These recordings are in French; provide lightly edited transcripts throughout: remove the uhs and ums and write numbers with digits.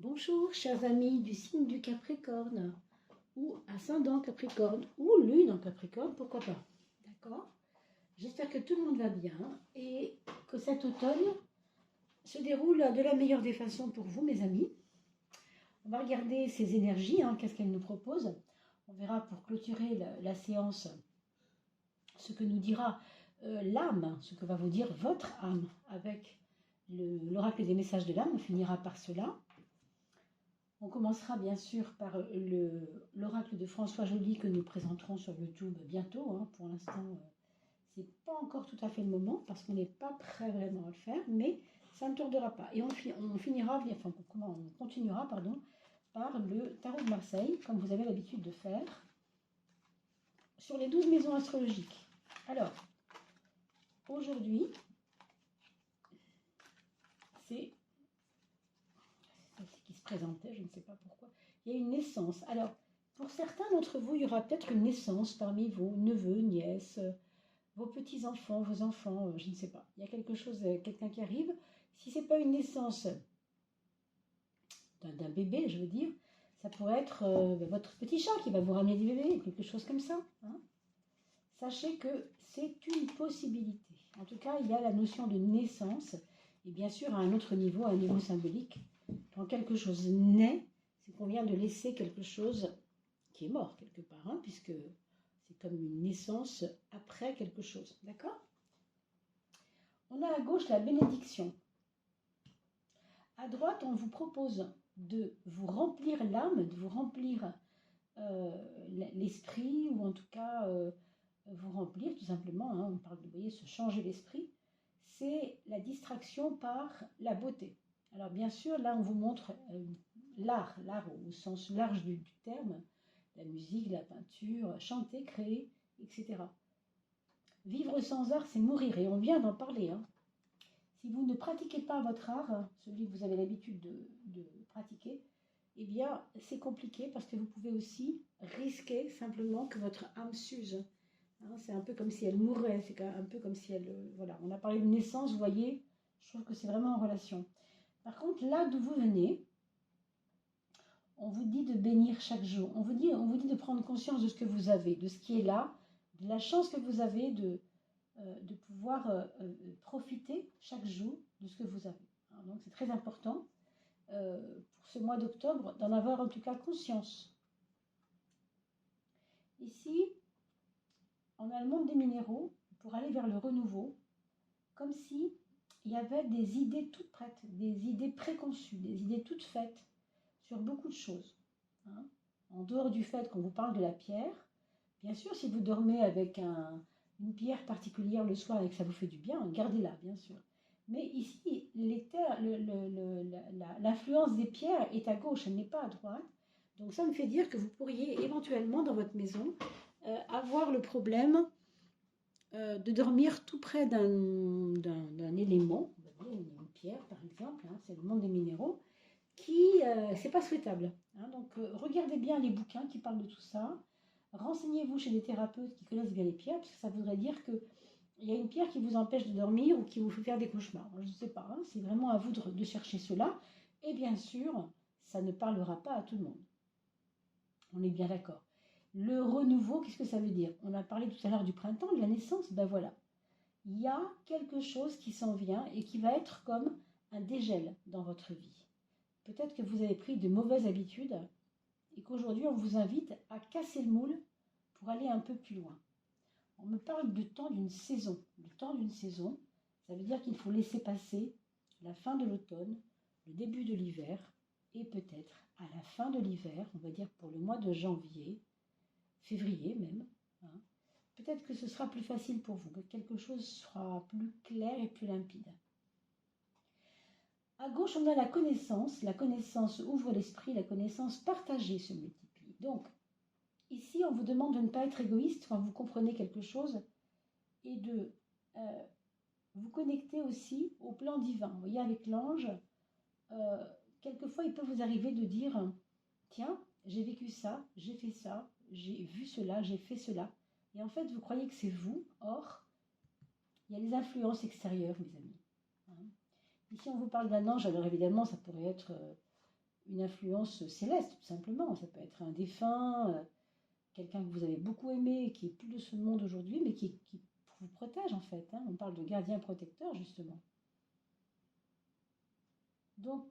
Bonjour, chers amis du signe du Capricorne, ou ascendant Capricorne, ou lune en Capricorne, pourquoi pas. D'accord? J'espère que tout le monde va bien et que cet automne se déroule de la meilleure des façons pour vous, mes amis. On va regarder ces énergies, qu'est-ce qu'elles nous proposent. On verra pour clôturer la séance ce que nous dira l'âme, ce que va vous dire votre âme avec l'oracle des messages de l'âme. On finira par cela. On commencera bien sûr par l'oracle de François Joly que nous présenterons sur YouTube bientôt. Pour l'instant, ce n'est pas encore tout à fait le moment parce qu'on n'est pas prêt vraiment à le faire, mais ça ne tardera pas. Et on continuera par le tarot de Marseille, comme vous avez l'habitude de faire, sur les 12 maisons astrologiques. Alors, aujourd'hui, c'est qui se présentait, je ne sais pas pourquoi. Il y a une naissance. Alors, pour certains d'entre vous, il y aura peut-être une naissance parmi vos neveux, nièces, vos petits-enfants, vos enfants, je ne sais pas. Il y a quelque chose, quelqu'un qui arrive. Si ce n'est pas une naissance d'un bébé, je veux dire, ça pourrait être votre petit chat qui va vous ramener des bébés, quelque chose comme ça. Sachez que c'est une possibilité. En tout cas, il y a la notion de naissance, et bien sûr, à un autre niveau, à un niveau symbolique. Quand quelque chose naît, c'est qu'on vient de laisser quelque chose qui est mort quelque part, puisque c'est comme une naissance après quelque chose, d'accord? On a à gauche la bénédiction. À droite, on vous propose de vous remplir l'âme, de vous remplir l'esprit, ou en tout cas vous remplir tout simplement, on parle de, vous voyez, se changer l'esprit, c'est la distraction par la beauté. Alors bien sûr, là on vous montre l'art au sens large du terme, la musique, la peinture, chanter, créer, etc. Vivre sans art, c'est mourir, et on vient d'en parler. Si vous ne pratiquez pas votre art, celui que vous avez l'habitude de pratiquer, eh bien c'est compliqué parce que vous pouvez aussi risquer simplement que votre âme s'use. C'est un peu comme si elle mourait, c'est un peu comme si elle... voilà, on a parlé de naissance, vous voyez, je trouve que c'est vraiment en relation. Par contre, là d'où vous venez, on vous dit de bénir chaque jour. On vous dit de prendre conscience de ce que vous avez, de ce qui est là, de la chance que vous avez de pouvoir profiter chaque jour de ce que vous avez. Donc c'est très important pour ce mois d'octobre d'en avoir en tout cas conscience. Ici, on a le monde des minéraux pour aller vers le renouveau, comme si il y avait des idées toutes prêtes, des idées préconçues, des idées toutes faites sur beaucoup de choses. En dehors du fait qu'on vous parle de la pierre, bien sûr, si vous dormez avec une pierre particulière le soir et que ça vous fait du bien, gardez-la, bien sûr. Mais ici, l'influence des pierres est à gauche, elle n'est pas à droite. Donc ça me fait dire que vous pourriez éventuellement, dans votre maison, avoir le problème de dormir tout près d'un élément, une pierre par exemple, c'est le monde des minéraux, qui, c'est pas souhaitable. Donc regardez bien les bouquins qui parlent de tout ça, renseignez-vous chez des thérapeutes qui connaissent bien les pierres, parce que ça voudrait dire qu'il y a une pierre qui vous empêche de dormir ou qui vous fait faire des cauchemars. Je ne sais pas, c'est vraiment à vous de chercher cela, et bien sûr, ça ne parlera pas à tout le monde. On est bien d'accord. Le renouveau, qu'est-ce que ça veut dire? On a parlé tout à l'heure du printemps, de la naissance, ben voilà. Il y a quelque chose qui s'en vient et qui va être comme un dégel dans votre vie. Peut-être que vous avez pris de mauvaises habitudes et qu'aujourd'hui on vous invite à casser le moule pour aller un peu plus loin. On me parle du temps d'une saison. Le temps d'une saison, ça veut dire qu'il faut laisser passer la fin de l'automne, le début de l'hiver et peut-être à la fin de l'hiver, on va dire pour le mois de janvier, février même, peut-être que ce sera plus facile pour vous, que quelque chose sera plus clair et plus limpide. À gauche, on a la connaissance ouvre l'esprit, la connaissance partagée se multiplie. Donc, ici, on vous demande de ne pas être égoïste quand vous comprenez quelque chose et de vous connecter aussi au plan divin. Vous voyez, avec l'ange, quelquefois, il peut vous arriver de dire « Tiens, j'ai vécu ça, j'ai fait ça, j'ai vu cela, j'ai fait cela. » Et en fait, vous croyez que c'est vous. Or, il y a les influences extérieures, mes amis. Ici, on vous parle d'un ange. Alors évidemment, ça pourrait être une influence céleste, tout simplement. Ça peut être un défunt, quelqu'un que vous avez beaucoup aimé, qui est plus de ce monde aujourd'hui, mais qui vous protège en fait. Hein. On parle de gardien protecteur, justement. Donc,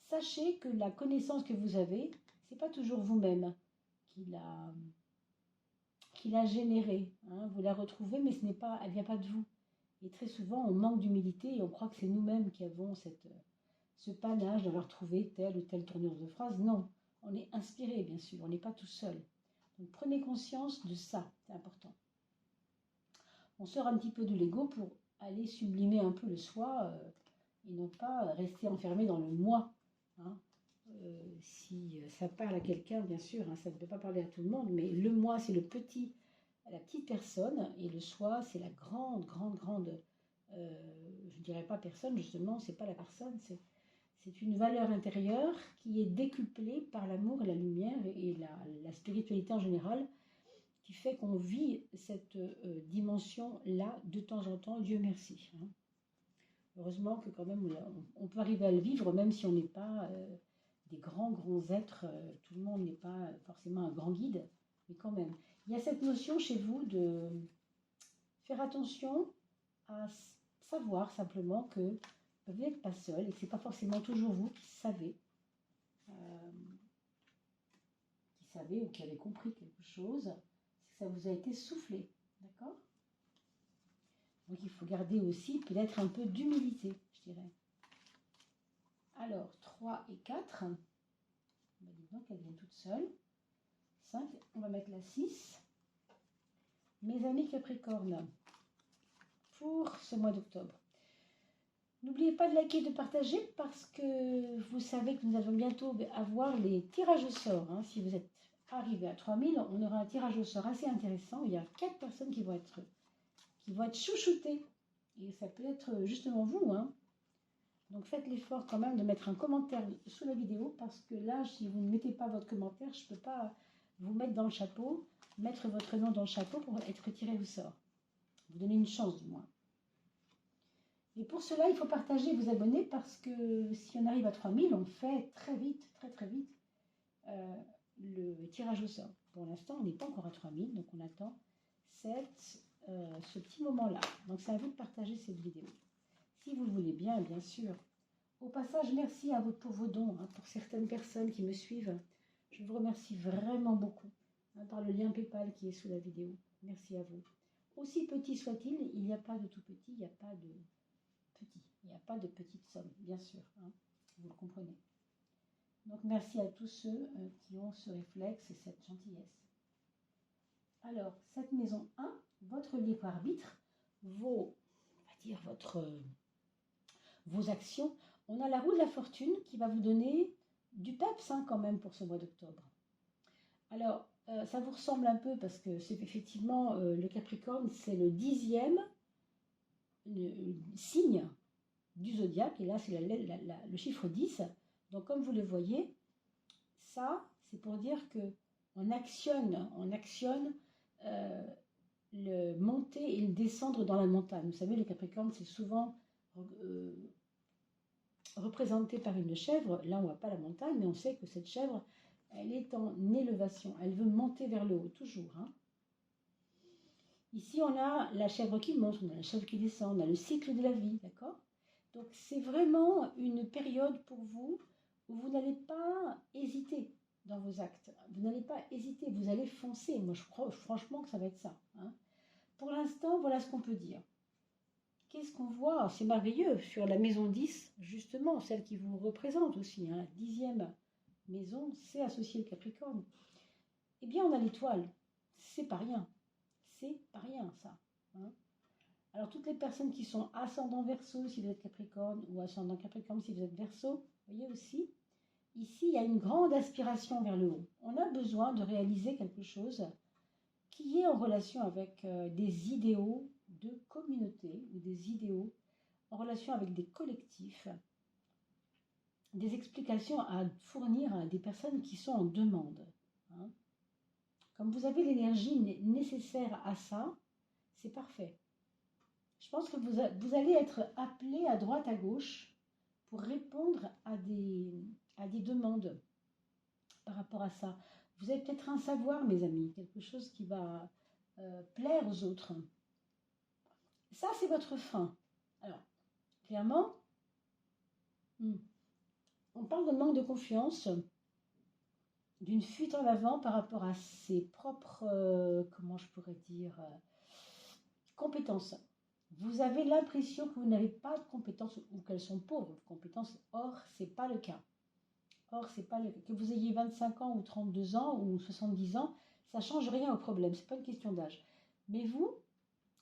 sachez que la connaissance que vous avez, c'est pas toujours vous-même qui l'a générée. Hein. Vous la retrouvez, mais elle vient pas de vous. Et très souvent, on manque d'humilité et on croit que c'est nous-mêmes qui avons ce panache d'avoir trouvé telle ou telle tournure de phrase. Non, on est inspiré, bien sûr, on n'est pas tout seul. Donc prenez conscience de ça, c'est important. On sort un petit peu de l'ego pour aller sublimer un peu le soi et non pas rester enfermé dans le moi. Hein. Si ça parle à quelqu'un, bien sûr, hein, ça ne peut pas parler à tout le monde, mais le moi, c'est la petite personne, et le soi, c'est la grande, je ne dirais pas personne, justement, c'est pas la personne, c'est une valeur intérieure qui est décuplée par l'amour et la lumière et la spiritualité en général, qui fait qu'on vit cette dimension-là de temps en temps, Dieu merci. Hein. Heureusement que quand même, on peut arriver à le vivre, même si on n'est pas des grands êtres, tout le monde n'est pas forcément un grand guide, mais quand même. Il y a cette notion chez vous de faire attention à savoir simplement que vous n'êtes pas seul et que ce n'est pas forcément toujours vous qui savez ou qui avez compris quelque chose, c'est que ça vous a été soufflé, d'accord? Donc il faut garder aussi peut-être un peu d'humilité, je dirais. Alors, 3 et 4, bah, dis donc, elles viennent toutes seules. 5, on va mettre la 6. Mes amis Capricorne, pour ce mois d'octobre. N'oubliez pas de liker et de partager parce que vous savez que nous allons bientôt avoir les tirages au sort. Hein. Si vous êtes arrivé à 3000, on aura un tirage au sort assez intéressant. Il y a 4 personnes qui vont être chouchoutées. Et ça peut être justement vous. Hein. Donc faites l'effort quand même de mettre un commentaire sous la vidéo parce que là, si vous ne mettez pas votre commentaire, je ne peux pas vous mettre dans le chapeau, mettre votre nom dans le chapeau pour être tiré au sort. Vous donnez une chance du moins. Et pour cela, il faut partager et vous abonner parce que si on arrive à 3000, on fait très vite, très vite, le tirage au sort. Pour l'instant, on n'est pas encore à 3000, donc on attend ce petit moment-là. Donc c'est à vous de partager cette vidéo. Si vous le voulez bien, bien sûr. Au passage, merci à vous pour vos dons, hein, pour certaines personnes qui me suivent. Je vous remercie vraiment beaucoup hein, par le lien PayPal qui est sous la vidéo. Merci à vous. Aussi petit soit-il, il n'y a pas de tout petit, il n'y a pas de petit. Il n'y a pas de petite somme, bien sûr. Hein, vous le comprenez. Donc, merci à tous ceux qui ont ce réflexe et cette gentillesse. Alors, cette maison 1, votre libre arbitre, vos actions. On a la roue de la fortune qui va vous donner du peps hein, quand même pour ce mois d'octobre. Alors, ça vous ressemble un peu parce que c'est effectivement le Capricorne, c'est le 10e signe du zodiaque. Et là, c'est le chiffre 10. Donc, comme vous le voyez, ça, c'est pour dire que on actionne le monter et le descendre dans la montagne. Vous savez, le Capricorne, c'est souvent représenté par une chèvre. Là, on ne voit pas la montagne, mais on sait que cette chèvre, elle est en élévation. Elle veut monter vers le haut, toujours. Hein. Ici, on a la chèvre qui monte, on a la chèvre qui descend, on a le cycle de la vie, d'accord? Donc, c'est vraiment une période pour vous où vous n'allez pas hésiter dans vos actes. Vous n'allez pas hésiter, vous allez foncer. Moi, je crois franchement que ça va être ça. Hein. Pour l'instant, voilà ce qu'on peut dire. Qu'est-ce qu'on voit? C'est merveilleux sur la maison 10, justement, celle qui vous représente aussi. Hein, la 10e maison, c'est associé le Capricorne. Eh bien, on a l'étoile. C'est pas rien. C'est pas rien, ça. Hein. Alors, toutes les personnes qui sont ascendant Verseau, si vous êtes Capricorne, ou ascendant Capricorne, si vous êtes Verseau, vous voyez aussi, ici, il y a une grande aspiration vers le haut. On a besoin de réaliser quelque chose qui est en relation avec des idéaux de communauté ou des idéaux en relation avec des collectifs, des explications à fournir à des personnes qui sont en demande. Hein. Comme vous avez l'énergie nécessaire à ça, c'est parfait. Je pense que vous allez être appelé à droite, à gauche pour répondre à des demandes par rapport à ça. Vous avez peut-être un savoir, mes amis, quelque chose qui va plaire aux autres. Ça, c'est votre frein. Alors, clairement, on parle de manque de confiance, d'une fuite en avant par rapport à ses propres, comment je pourrais dire, compétences. Vous avez l'impression que vous n'avez pas de compétences ou qu'elles sont pauvres de compétences. Or, ce n'est pas le cas. Or, c'est pas le cas. Que vous ayez 25 ans ou 32 ans ou 70 ans, ça ne change rien au problème. Ce n'est pas une question d'âge. Mais vous,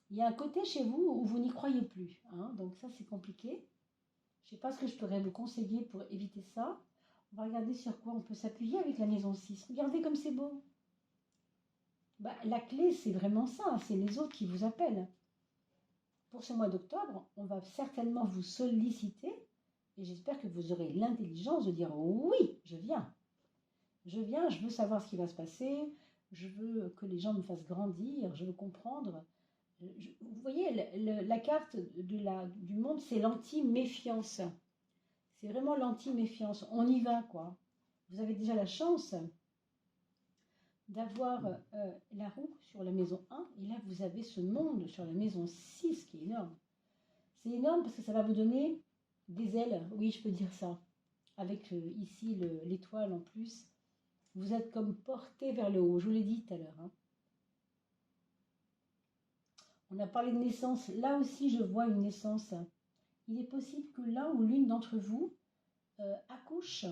il y a un côté chez vous où vous n'y croyez plus. Hein, donc ça, c'est compliqué. Je ne sais pas ce que je pourrais vous conseiller pour éviter ça. On va regarder sur quoi on peut s'appuyer avec la maison 6. Regardez comme c'est beau. Bah, la clé, c'est vraiment ça. C'est les autres qui vous appellent. Pour ce mois d'octobre, on va certainement vous solliciter et j'espère que vous aurez l'intelligence de dire oui, je viens. Je viens, je veux savoir ce qui va se passer, je veux que les gens me fassent grandir, je veux comprendre. Vous voyez, la carte du monde, c'est l'anti-méfiance. C'est vraiment l'anti-méfiance. On y va, quoi. Vous avez déjà la chance d'avoir la roue sur la maison 1, et là, vous avez ce monde sur la maison 6 qui est énorme. C'est énorme parce que ça va vous donner des ailes, oui, je peux dire ça. Avec ici l'étoile en plus. Vous êtes comme porté vers le haut, je vous l'ai dit tout à l'heure. Hein. On a parlé de naissance. Là aussi, je vois une naissance. Il est possible que l'un ou l'une d'entre vous accouche,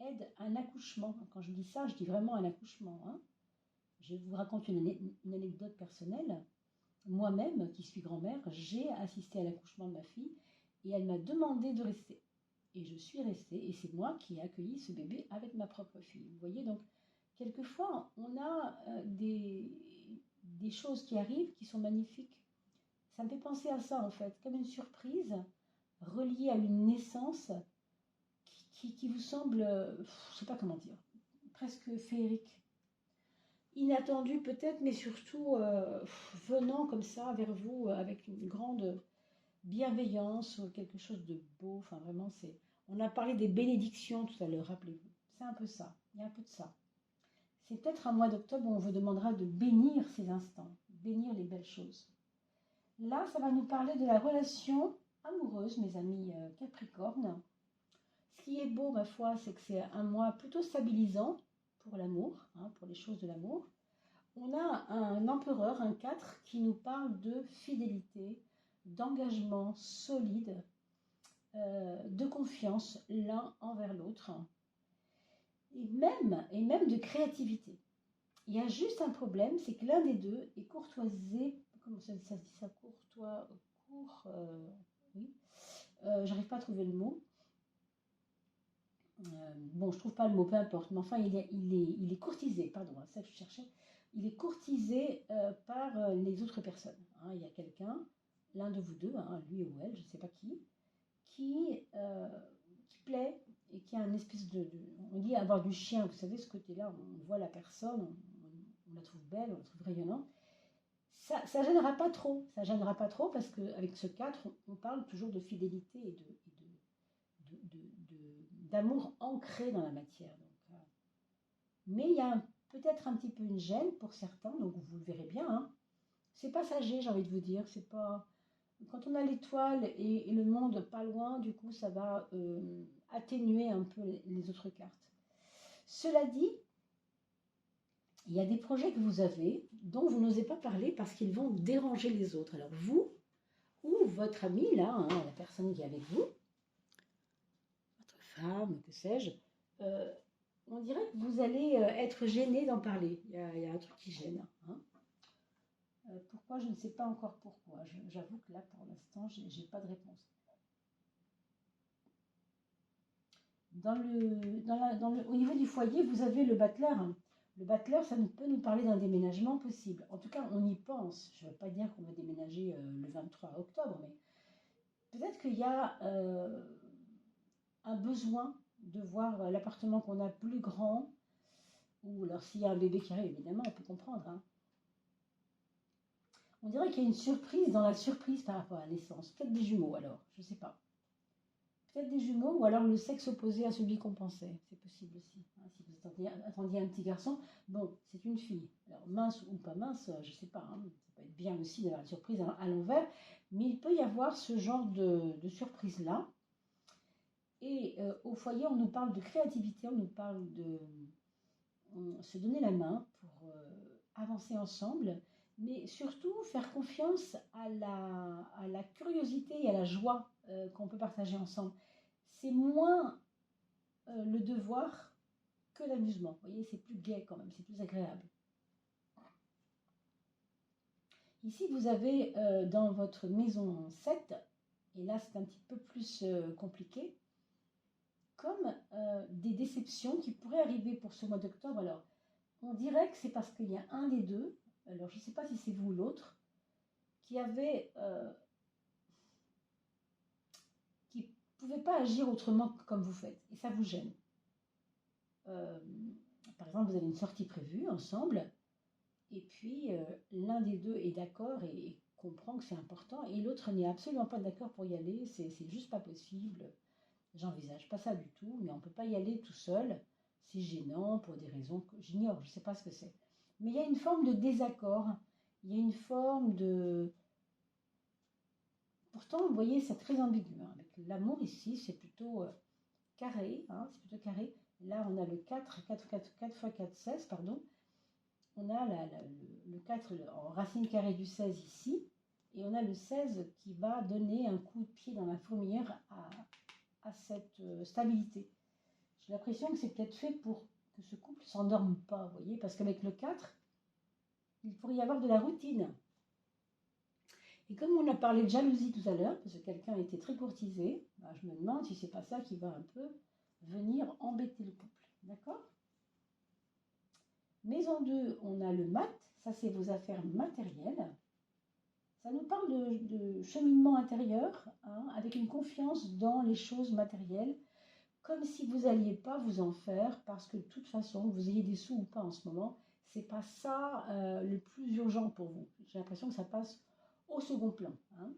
aide à un accouchement. Quand je dis ça, je dis vraiment un accouchement. Hein. Je vous raconte une anecdote personnelle. Moi-même, qui suis grand-mère, j'ai assisté à l'accouchement de ma fille et elle m'a demandé de rester. Et je suis restée et c'est moi qui ai accueilli ce bébé avec ma propre fille. Vous voyez, donc, quelquefois, on a des choses qui arrivent qui sont magnifiques. Ça me fait penser à ça, en fait, comme une surprise reliée à une naissance qui vous semble, je ne sais pas comment dire, presque féerique. Inattendu peut-être, mais surtout venant comme ça vers vous avec une grande bienveillance ou quelque chose de beau. Enfin, vraiment, c'est. On a parlé des bénédictions tout à l'heure, rappelez-vous. C'est un peu ça. Il y a un peu de ça. C'est peut-être un mois d'octobre où on vous demandera de bénir ces instants, bénir les belles choses. Là, ça va nous parler de la relation amoureuse, mes amis Capricorne. Ce qui est beau, ma foi, c'est que c'est un mois plutôt stabilisant pour l'amour, hein, pour les choses de l'amour. On a un empereur, un 4, qui nous parle de fidélité, d'engagement solide, de confiance l'un envers l'autre, et même de créativité. Il y a juste un problème, c'est que l'un des deux est courtoisé, comment ça se dit ça, oui, j'arrive pas à trouver le mot. Bon, je trouve pas le mot, peu importe, mais enfin, il est courtisé, pardon, c'est ça que je cherchais. Il est courtisé par les autres personnes. Hein. Il y a quelqu'un, l'un de vous deux, hein, lui ou elle, je ne sais pas qui plaît et qui a une espèce on dit avoir du chien, vous savez, ce côté-là, on voit la personne, on la trouve belle, on la trouve rayonnante. Ça gênera pas trop, parce qu'avec ce 4, on parle toujours de fidélité et d'amour ancré dans la matière. Donc, mais il y a peut-être un petit peu une gêne pour certains, donc vous le verrez bien. Hein. C'est passager, j'ai envie de vous dire. C'est pas quand on a l'étoile et le monde pas loin, du coup, ça va atténuer un peu les autres cartes. Cela dit, il y a des projets que vous avez dont vous n'osez pas parler parce qu'ils vont déranger les autres. Alors vous ou votre ami, là, hein, la personne qui est avec vous, femme, que sais-je, on dirait que vous allez être gêné d'en parler. Il y a un truc qui gêne. Hein. Pourquoi? Je ne sais pas encore pourquoi. J'avoue que là, pour l'instant, je n'ai pas de réponse. Au niveau du foyer, vous avez le battleur. Le battleur, ça peut nous parler d'un déménagement possible. En tout cas, on y pense. Je ne veux pas dire qu'on va déménager le 23 octobre, mais peut-être qu'il y a un besoin de voir l'appartement qu'on a plus grand, ou alors s'il y a un bébé qui arrive, évidemment, on peut comprendre. Hein. On dirait qu'il y a une surprise dans la surprise par rapport à la naissance. Peut-être des jumeaux alors, je ne sais pas. Peut-être des jumeaux ou alors le sexe opposé à celui qu'on pensait. C'est possible aussi. Hein, si vous attendiez un petit garçon, bon, c'est une fille. Alors mince ou pas mince, je ne sais pas. Hein, ça peut être bien aussi d'avoir une surprise à l'envers. Mais il peut y avoir ce genre de surprise-là. Et au foyer, on nous parle de créativité, on nous parle de se donner la main pour avancer ensemble, mais surtout faire confiance à la curiosité et à la joie qu'on peut partager ensemble. C'est moins le devoir que l'amusement. Vous voyez, c'est plus gai quand même, c'est plus agréable. Ici, vous avez dans votre maison 7, et là c'est un petit peu plus compliqué, comme des déceptions qui pourraient arriver pour ce mois d'octobre. Alors, on dirait que c'est parce qu'il y a un des deux, alors je ne sais pas si c'est vous ou l'autre, qui ne pouvait pas agir autrement que comme vous faites, et ça vous gêne. Par exemple, vous avez une sortie prévue ensemble, et puis l'un des deux est d'accord et comprend que c'est important, et l'autre n'est absolument pas d'accord pour y aller, c'est juste pas possible. J'envisage pas ça du tout, mais on ne peut pas y aller tout seul. C'est gênant pour des raisons que j'ignore, je ne sais pas ce que c'est. Mais il y a une forme de désaccord, il y a une forme de... Pourtant, vous voyez, c'est très ambigu. Hein. Avec l'amour ici, c'est plutôt carré, hein, c'est plutôt carré. Là, on a le 4 x 4, 16, pardon. On a le 4 en racine carrée du 16 ici, et on a le 16 qui va donner un coup de pied dans la fourmilière à cette stabilité. J'ai l'impression que c'est peut-être fait pour que ce couple ne s'endorme pas, vous voyez, parce qu'avec le 4, il pourrait y avoir de la routine. Et comme on a parlé de jalousie tout à l'heure, parce que quelqu'un a été très courtisé, bah, je me demande si c'est pas ça qui va un peu venir embêter le couple. D'accord? Maison 2, on a le mat, ça c'est vos affaires matérielles. Ça nous parle de cheminement intérieur, hein, avec une confiance dans les choses matérielles, comme si vous n'alliez pas vous en faire, parce que de toute façon, vous ayez des sous ou pas en ce moment, c'est pas ça le plus urgent pour vous. J'ai l'impression que ça passe au second plan. Hein.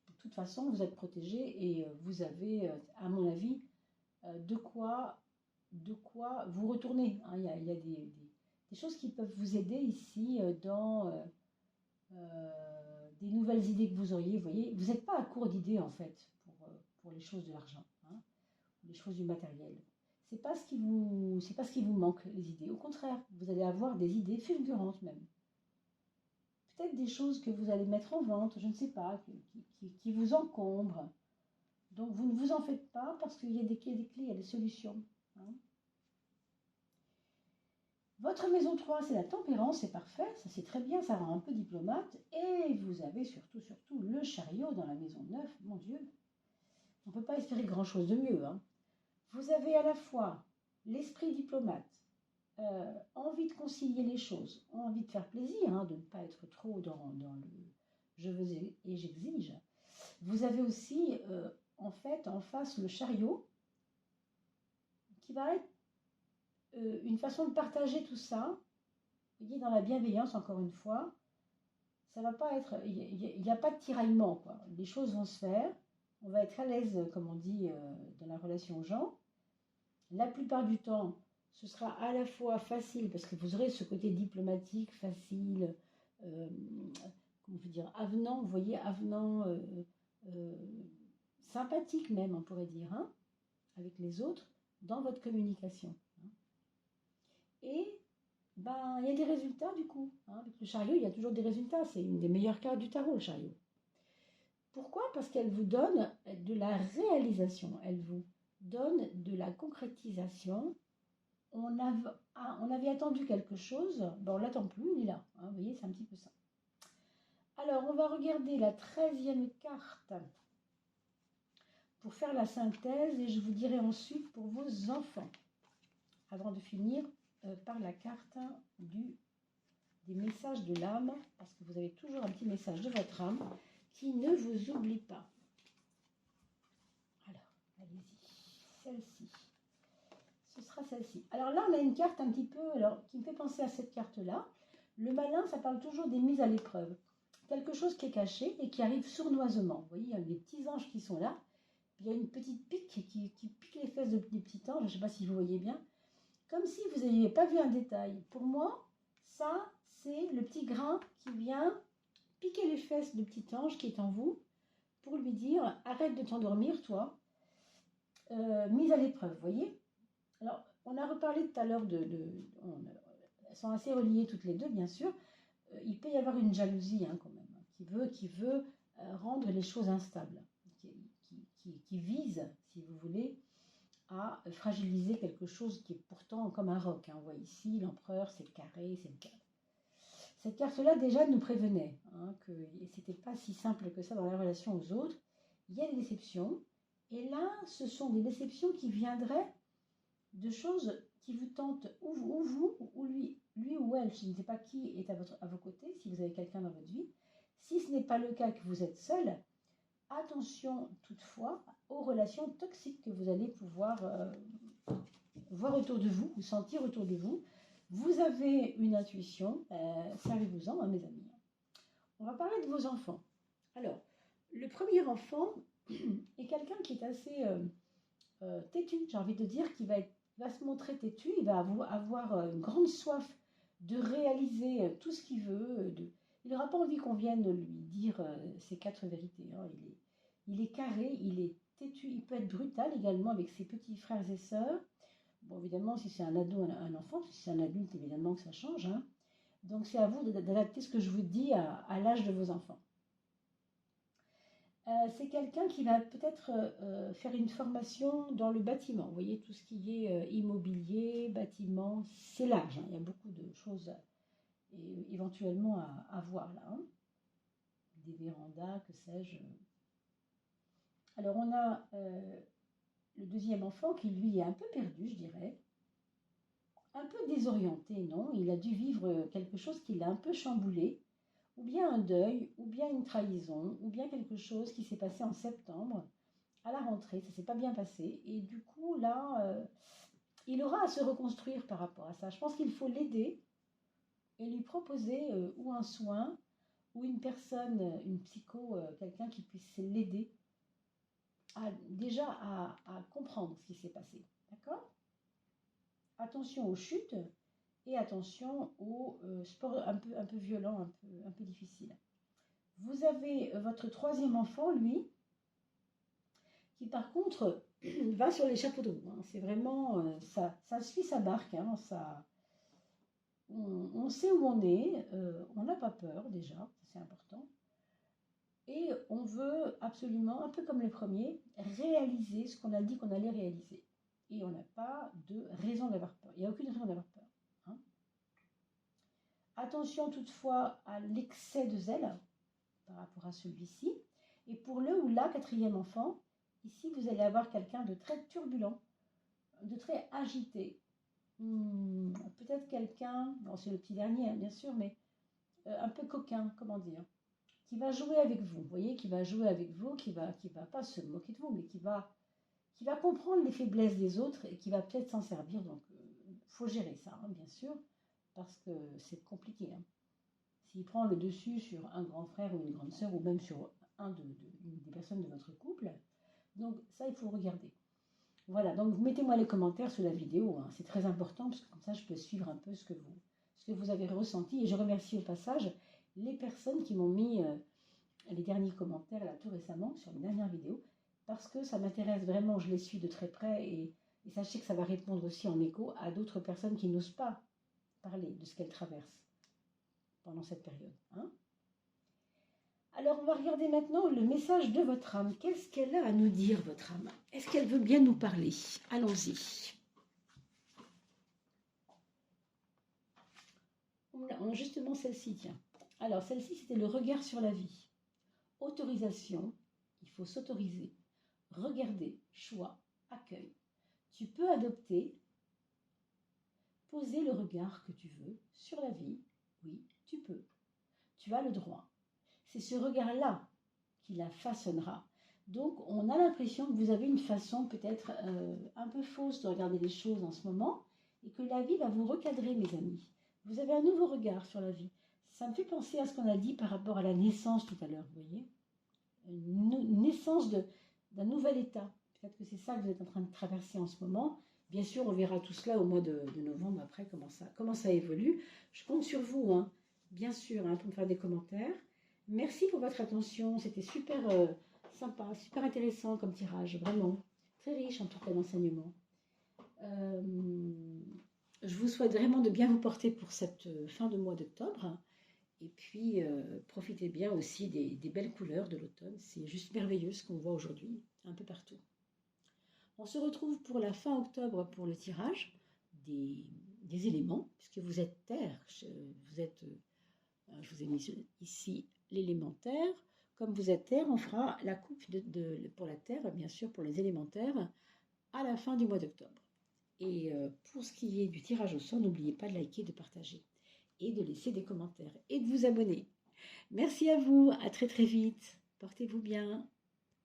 De toute façon, vous êtes protégé et vous avez, à mon avis, de quoi vous retourner. Hein. Il y a des choses qui peuvent vous aider ici dans des nouvelles idées que vous auriez. Vous voyez, vous n'êtes pas à court d'idées en fait pour les choses de l'argent, hein, les choses du matériel. C'est pas ce qui vous manque, les idées. Au contraire, vous allez avoir des idées fulgurantes même. Peut-être des choses que vous allez mettre en vente, je ne sais pas, qui vous encombrent. Donc vous ne vous en faites pas parce qu'il y a des clés, il y a des solutions. Hein. Votre maison 3, c'est la tempérance, c'est parfait, ça c'est très bien, ça rend un peu diplomate. Et vous avez surtout le chariot dans la maison 9, mon Dieu. On ne peut pas espérer grand-chose de mieux. Hein. Vous avez à la fois l'esprit diplomate, envie de concilier les choses, envie de faire plaisir, hein, de ne pas être trop dans le je veux et j'exige. Vous avez aussi, en fait, en face le chariot, qui va être une façon de partager tout ça. Vous voyez, dans la bienveillance, encore une fois, ça va pas être, il n'y a pas de tiraillement, quoi. Les choses vont se faire, on va être à l'aise, comme on dit, dans la relation aux gens. La plupart du temps, ce sera à la fois facile, parce que vous aurez ce côté diplomatique, facile, comment je veux dire, avenant, vous voyez, avenant, sympathique même, on pourrait dire, hein, avec les autres, dans votre communication. Hein. Et ben, il y a des résultats du coup. Hein. Avec le chariot, il y a toujours des résultats. C'est une des meilleures cartes du tarot, le chariot. Pourquoi? Parce qu'elle vous donne de la réalisation. Elle vous donne de la concrétisation. On avait attendu quelque chose, ben on ne l'attend plus, il est là. Hein, vous voyez, c'est un petit peu ça. Alors, on va regarder la 13e carte pour faire la synthèse et je vous dirai ensuite pour vos enfants. Avant de finir par la carte des messages de l'âme, parce que vous avez toujours un petit message de votre âme qui ne vous oublie pas. Alors, allez-y, celle-ci. Ce sera celle-ci. Alors là, on a une carte un petit peu, alors, qui me fait penser à cette carte-là. Le malin, ça parle toujours des mises à l'épreuve. quelque chose qui est caché et qui arrive sournoisement. Vous voyez, il y a des petits anges qui sont là. Il y a une petite pique qui pique les fesses des petits anges. Je ne sais pas si vous voyez bien. Comme si vous n'aviez pas vu un détail. Pour moi, ça, c'est le petit grain qui vient piquer les fesses du petit ange qui est en vous pour lui dire « Arrête de t'endormir, toi. Mise à l'épreuve, vous voyez ?» Alors, on a reparlé tout à l'heure elles sont assez reliées toutes les deux, bien sûr. Il peut y avoir une jalousie, hein, quand même, qui veut rendre les choses instables, qui vise, si vous voulez, à fragiliser quelque chose qui est pourtant comme un roc. Hein. On voit ici l'empereur, c'est carré, c'est une carte. Cette carte-là déjà nous prévenait hein, que ce n'était pas si simple que ça dans la relation aux autres. Il y a des déceptions, et là, ce sont des déceptions qui viendraient de choses qui vous tentent, ou vous, ou lui ou elle, je ne sais pas qui est à vos côtés, si vous avez quelqu'un dans votre vie. Si ce n'est pas le cas, que vous êtes seul, attention toutefois aux relations toxiques que vous allez pouvoir voir autour de vous, ou sentir autour de vous. Vous avez une intuition, servez-vous-en, hein, mes amis. On va parler de vos enfants. Alors, le premier enfant est quelqu'un qui est assez têtu, j'ai envie de dire, qui va se montrer têtu, il va avoir une grande soif de réaliser tout ce qu'il veut. Il n'aura pas envie qu'on vienne lui dire ses 4 vérités. Hein. Il est carré, il est têtu, il peut être brutal également avec ses petits frères et sœurs. Bon, évidemment, si c'est un ado, un enfant, si c'est un adulte, évidemment que ça change. Hein. Donc, c'est à vous d'adapter ce que je vous dis à l'âge de vos enfants. C'est quelqu'un qui va peut-être faire une formation dans le bâtiment. Vous voyez, tout ce qui est immobilier, bâtiment, c'est large. Hein. Il y a beaucoup de choses éventuellement à voir là. Hein. Des vérandas, que sais-je. Alors, on a le deuxième enfant qui, lui, est un peu perdu, je dirais. Un peu désorienté, non? Il a dû vivre quelque chose qui l'a un peu chamboulé. Ou bien un deuil, ou bien une trahison, ou bien quelque chose qui s'est passé en septembre, à la rentrée, ça ne s'est pas bien passé. Et du coup, là, il aura à se reconstruire par rapport à ça. Je pense qu'il faut l'aider et lui proposer ou un soin, ou une personne, une psycho, quelqu'un qui puisse l'aider déjà à comprendre ce qui s'est passé. D'accord? Attention aux chutes et attention aux sports un peu violents, un peu difficiles. Vous avez votre troisième enfant, lui, qui par contre va sur les chapeaux de roue. Hein. C'est vraiment, ça suit sa barque. Hein. On sait où on est, on n'a pas peur déjà, c'est important. Et on veut absolument, un peu comme les premiers, réaliser ce qu'on a dit qu'on allait réaliser. Et on n'a pas de raison d'avoir peur. Il n'y a aucune raison d'avoir peur. Hein. Attention toutefois à l'excès de zèle par rapport à celui-ci. Et pour le ou la quatrième enfant, ici vous allez avoir quelqu'un de très turbulent, de très agité. Peut-être quelqu'un, bon, c'est le petit dernier hein, bien sûr, mais un peu coquin, comment dire, qui va jouer avec vous, voyez, qui va jouer avec vous, qui va pas se moquer de vous, mais qui va comprendre les faiblesses des autres et qui va peut-être s'en servir. Donc, il faut gérer ça, hein, bien sûr, parce que c'est compliqué. Hein. S'il prend le dessus sur un grand frère ou une grande sœur, ou même sur une des personnes de votre couple, donc ça, il faut regarder. Voilà, donc mettez-moi les commentaires sous la vidéo, hein, c'est très important, parce que comme ça, je peux suivre un peu ce que vous avez ressenti. Et je remercie au passage les personnes qui m'ont mis les derniers commentaires là tout récemment, sur les dernières vidéos, parce que ça m'intéresse vraiment, je les suis de très près, et sachez que ça va répondre aussi en écho à d'autres personnes qui n'osent pas parler de ce qu'elles traversent pendant cette période. Hein. Alors, on va regarder maintenant le message de votre âme. Qu'est-ce qu'elle a à nous dire, votre âme? Est-ce qu'elle veut bien nous parler? Allons-y. On a justement celle-ci, tiens. Alors, celle-ci, c'était le regard sur la vie. Autorisation, il faut s'autoriser. Regarder, choix, accueil. Tu peux adopter, poser le regard que tu veux sur la vie. Oui, tu peux. Tu as le droit. C'est ce regard-là qui la façonnera. Donc, on a l'impression que vous avez une façon peut-être un peu fausse de regarder les choses en ce moment et que la vie va vous recadrer, mes amis. Vous avez un nouveau regard sur la vie. Ça me fait penser à ce qu'on a dit par rapport à la naissance tout à l'heure, vous voyez. Une naissance d'un nouvel état. Peut-être que c'est ça que vous êtes en train de traverser en ce moment. Bien sûr, on verra tout cela au mois de novembre, après, comment ça évolue. Je compte sur vous, hein, bien sûr, hein, pour me faire des commentaires. Merci pour votre attention. C'était super sympa, super intéressant comme tirage, vraiment. Très riche, en tout cas, d'enseignements. Je vous souhaite vraiment de bien vous porter pour cette fin de mois d'octobre. Et puis, profitez bien aussi des belles couleurs de l'automne. C'est juste merveilleux ce qu'on voit aujourd'hui, un peu partout. On se retrouve pour la fin octobre pour le tirage des éléments, puisque vous êtes terre, je vous ai mis ici l'élémentaire. Comme vous êtes terre, on fera la coupe pour la terre, bien sûr, pour les élémentaires, à la fin du mois d'octobre. Et pour ce qui est du tirage au sort, n'oubliez pas de liker, de partager et de laisser des commentaires et de vous abonner. Merci à vous, à très très vite. Portez-vous bien.